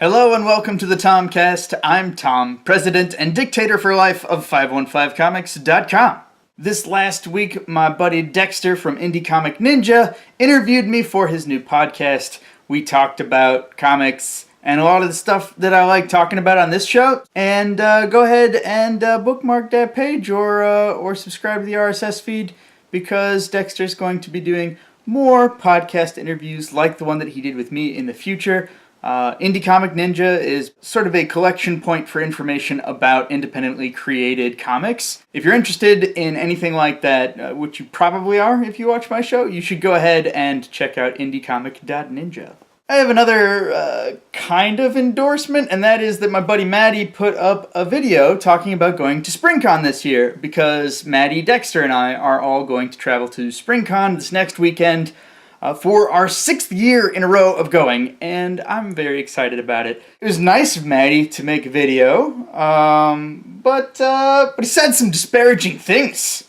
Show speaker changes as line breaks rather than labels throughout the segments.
Hello and welcome to the Tomcast. I'm Tom, president and dictator for life of 515comics.com. This last week, my buddy Dexter from Indie Comic Ninja interviewed me for his new podcast. We talked about comics and a lot of the stuff that I like talking about on this show. And go ahead and bookmark that page or subscribe to the RSS feed because Dexter's going to be doing more podcast interviews like the one that he did with me in the future. Indie Comic Ninja is sort of a collection point for information about independently created comics. If you're interested in anything like that, which you probably are if you watch my show, you should go ahead and check out indiecomic.ninja. I have another kind of endorsement, and that is that my buddy Maddie put up a video talking about going to SpringCon this year, because Maddie, Dexter, and I are all going to travel to SpringCon this next weekend for our 6th year in a row of going, and I'm very excited about it. It was nice of Maddie to make a video, but he said some disparaging things.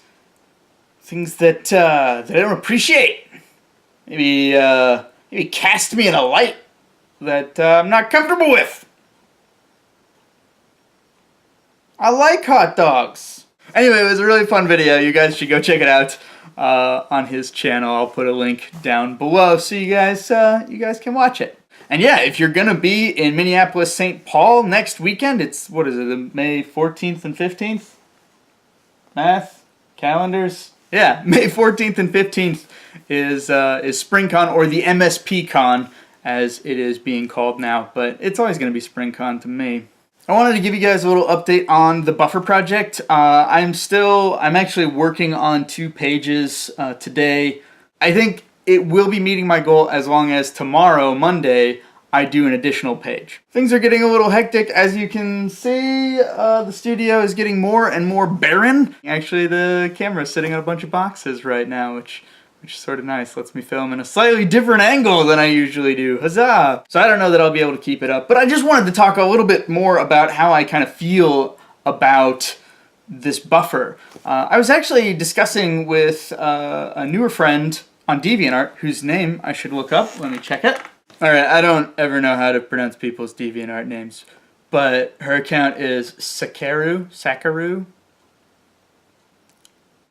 Things that I don't appreciate. Maybe cast me in a light that I'm not comfortable with. I like hot dogs. Anyway, it was a really fun video. You guys should go check it out on his channel. I'll put a link down below so you guys can watch it. And yeah, if you're gonna be in Minneapolis, St. Paul next weekend, it's May 14th and 15th? Math? Calendars? Yeah, May 14th and 15th is SpringCon, or the MSP Con as it is being called now, but it's always gonna be SpringCon to me. I wanted to give you guys a little update on the Buffer project. I'm actually working on 2 pages today. I think it will be meeting my goal as long as tomorrow, Monday, I do an additional page. Things are getting a little hectic. As you can see, the studio is getting more and more barren. Actually, the camera is sitting on a bunch of boxes right now, which is sort of nice. Lets me film in a slightly different angle than I usually do. Huzzah! So I don't know that I'll be able to keep it up, but I just wanted to talk a little bit more about how I kind of feel about this buffer. I was actually discussing with a newer friend on DeviantArt, whose name I should look up. Let me check it. Alright, I don't ever know how to pronounce people's DeviantArt names, but her account is Sakaru.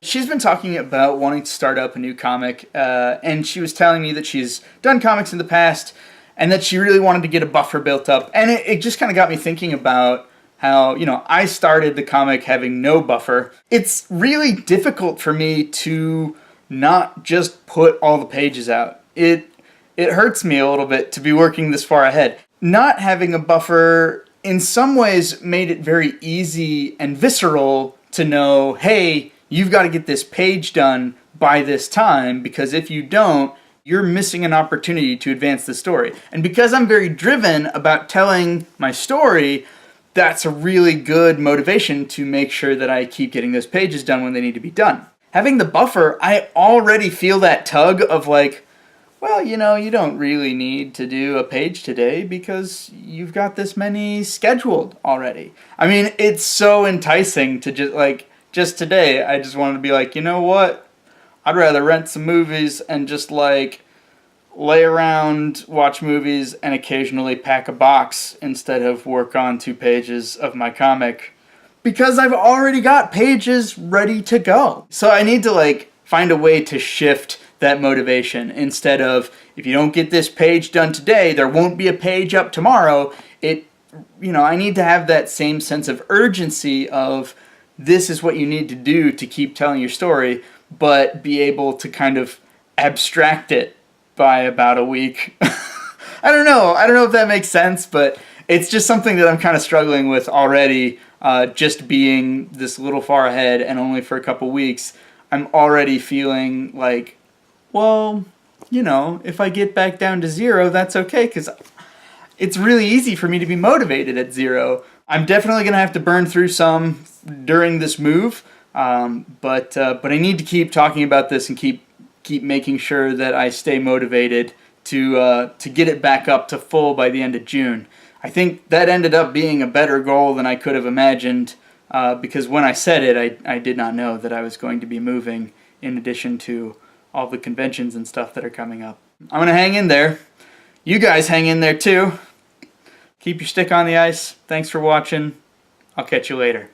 She's been talking about wanting to start up a new comic, and she was telling me that she's done comics in the past, and that she really wanted to get a buffer built up. And it just kind of got me thinking about how, I started the comic having no buffer. It's really difficult for me to not just put all the pages out. It hurts me a little bit to be working this far ahead. Not having a buffer in some ways made it very easy and visceral to know, hey, you've got to get this page done by this time, because if you don't, you're missing an opportunity to advance the story. And because I'm very driven about telling my story, that's a really good motivation to make sure that I keep getting those pages done when they need to be done. Having the buffer, I already feel that tug of like, well, you don't really need to do a page today because you've got this many scheduled already. I mean, it's so enticing to just today, I just wanted to be like, you know what? I'd rather rent some movies and just lay around, watch movies, and occasionally pack a box instead of work on 2 pages of my comic, because I've already got pages ready to go. So I need to find a way to shift that motivation. Instead of, if you don't get this page done today, there won't be a page up tomorrow. I need to have that same sense of urgency of, this is what you need to do to keep telling your story, but be able to kind of abstract it by about a week. I don't know if that makes sense, but it's just something that I'm kind of struggling with already, just being this little far ahead and only for a couple weeks. I'm already feeling like, well, if I get back down to 0, that's okay, because it's really easy for me to be motivated at 0. I'm definitely going to have to burn through some during this move, but I need to keep talking about this and keep making sure that I stay motivated to get it back up to full by the end of June. I think that ended up being a better goal than I could have imagined, because when I said it, I did not know that I was going to be moving in addition to all the conventions and stuff that are coming up. I'm going to hang in there. You guys hang in there too. Keep your stick on the ice. Thanks for watching. I'll catch you later.